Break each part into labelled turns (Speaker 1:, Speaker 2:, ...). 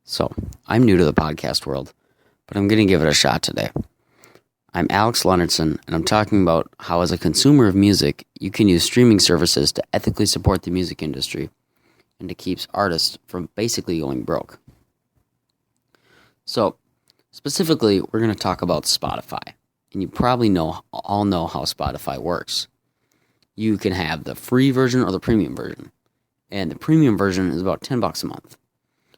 Speaker 1: So, I'm new to the podcast world, but I'm going to give it a shot today. I'm Alex Leonardson, and I'm talking about how, as a consumer of music, you can use streaming services to ethically support the music industry and to keep artists from basically going broke. So, specifically, we're going to talk about Spotify, and you probably all know how Spotify works. You can have the free version or the premium version, and the premium version is about $10 a month.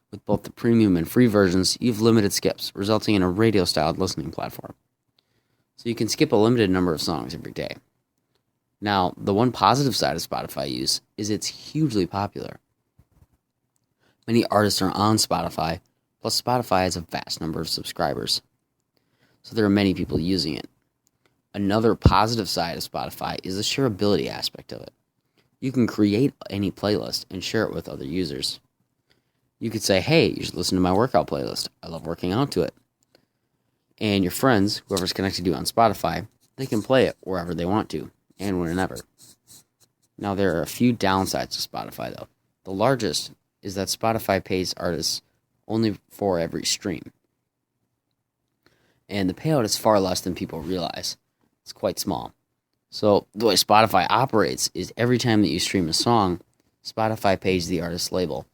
Speaker 1: With both the premium and free versions, you have limited skips, resulting in a radio-styled listening platform. So you can skip a limited number of songs every day. Now, the one positive side of Spotify use is it's hugely popular. Many artists are on Spotify, plus Spotify has a vast number of subscribers. So there are many people using it. Another positive side of Spotify is the shareability aspect of it. You can create any playlist and share it with other users. You could say, hey, you should listen to my workout playlist. I love working out to it. And your friends, whoever's connected to you on Spotify, they can play it wherever they want to, and whenever. Now, there are a few downsides to Spotify, though. The largest is that Spotify pays artists only for every stream. And the payout is far less than people realize. It's quite small. So, the way Spotify operates is every time that you stream a song, Spotify pays the artist's label.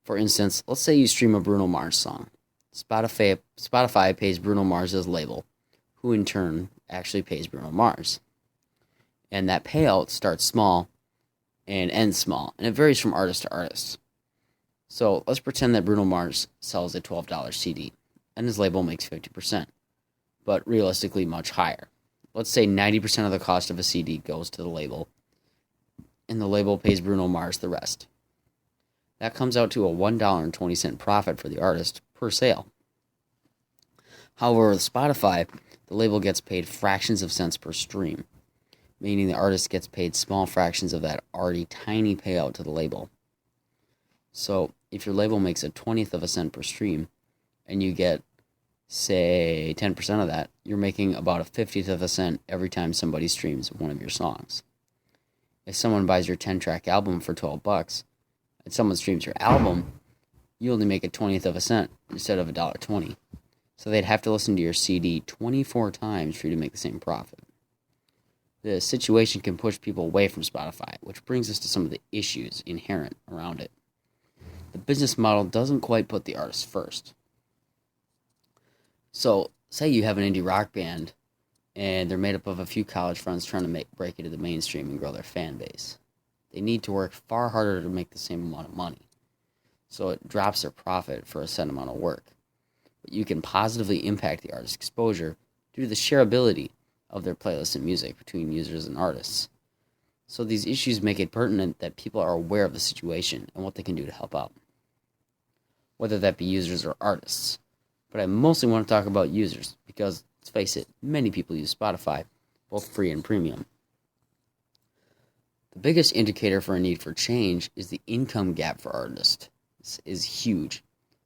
Speaker 1: For instance, let's say you stream a Bruno Mars song. Spotify pays Bruno Mars' label, who in turn actually pays Bruno Mars. And that payout starts small and ends small, and it varies from artist to artist. So let's pretend that Bruno Mars sells a $12 CD, and his label makes 50%, but realistically much higher. Let's say 90% of the cost of a CD goes to the label, and the label pays Bruno Mars the rest. That comes out to a $1.20 profit for the artist per sale. However, with Spotify, the label gets paid fractions of cents per stream, meaning the artist gets paid small fractions of that already tiny payout to the label. So, if your label makes a 20th of a cent per stream, and you get, say, 10% of that, you're making about a 50th of a cent every time somebody streams one of your songs. If someone buys your 10-track album for $12, and someone streams your album, you only make a 20th of a cent instead of $1.20. So they'd have to listen to your CD 24 times for you to make the same profit. The situation can push people away from Spotify, which brings us to some of the issues inherent around it. The business model doesn't quite put the artist first. So, say you have an indie rock band, and they're made up of a few college friends trying to break into the mainstream and grow their fan base. They need to work far harder to make the same amount of money, so it drops their profit for a set amount of work. But you can positively impact the artist's exposure due to the shareability of their playlists and music between users and artists. So these issues make it pertinent that people are aware of the situation and what they can do to help out, whether that be users or artists. But I mostly want to talk about users because, let's face it, many people use Spotify, both free and premium. The biggest indicator for a need for change is the income gap for artists. This is huge.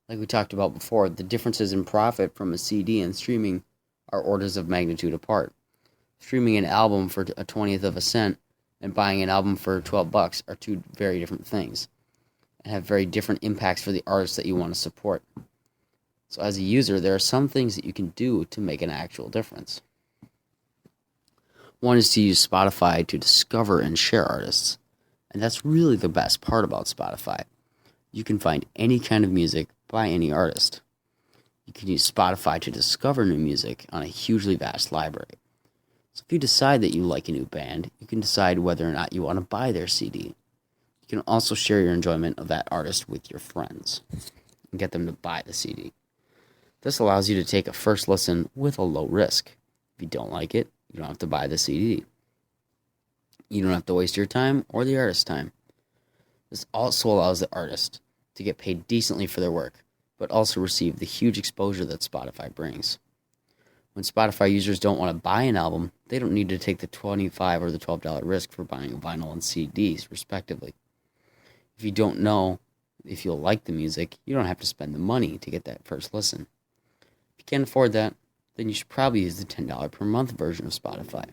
Speaker 1: Like we talked about before, the differences in profit from a CD and streaming are orders of magnitude apart. Streaming an album for a 20th of a cent and buying an album for $12 are two very different things and have very different impacts for the artists that you want to support. So as a user, there are some things that you can do to make an actual difference. One is to use Spotify to discover and share artists. And that's really the best part about Spotify. You can find any kind of music by any artist. You can use Spotify to discover new music on a hugely vast library. So if you decide that you like a new band, you can decide whether or not you want to buy their CD. You can also share your enjoyment of that artist with your friends and get them to buy the CD. This allows you to take a first listen with a low risk. If you don't like it, you don't have to buy the CD. You don't have to waste your time or the artist's time. This also allows the artist to get paid decently for their work, but also receive the huge exposure that Spotify brings. When Spotify users don't want to buy an album, they don't need to take the $25 or the $12 risk for buying a vinyl and CDs, respectively. If you don't know if you'll like the music, you don't have to spend the money to get that first listen. If you can't afford that, then you should probably use the $10 per month version of Spotify.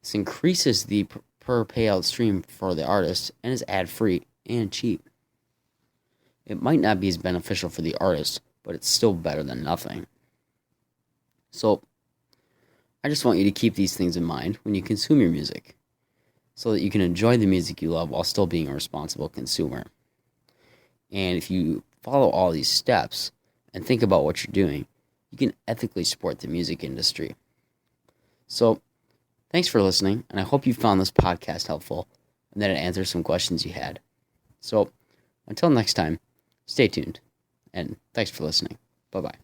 Speaker 1: This increases the per payout stream for the artist and is ad-free and cheap. It might not be as beneficial for the artist, but it's still better than nothing. So, I just want you to keep these things in mind when you consume your music, so that you can enjoy the music you love while still being a responsible consumer. And if you follow all these steps and think about what you're doing, you can ethically support the music industry. So, thanks for listening, and I hope you found this podcast helpful and that it answers some questions you had. So, until next time, stay tuned, and thanks for listening. Bye-bye.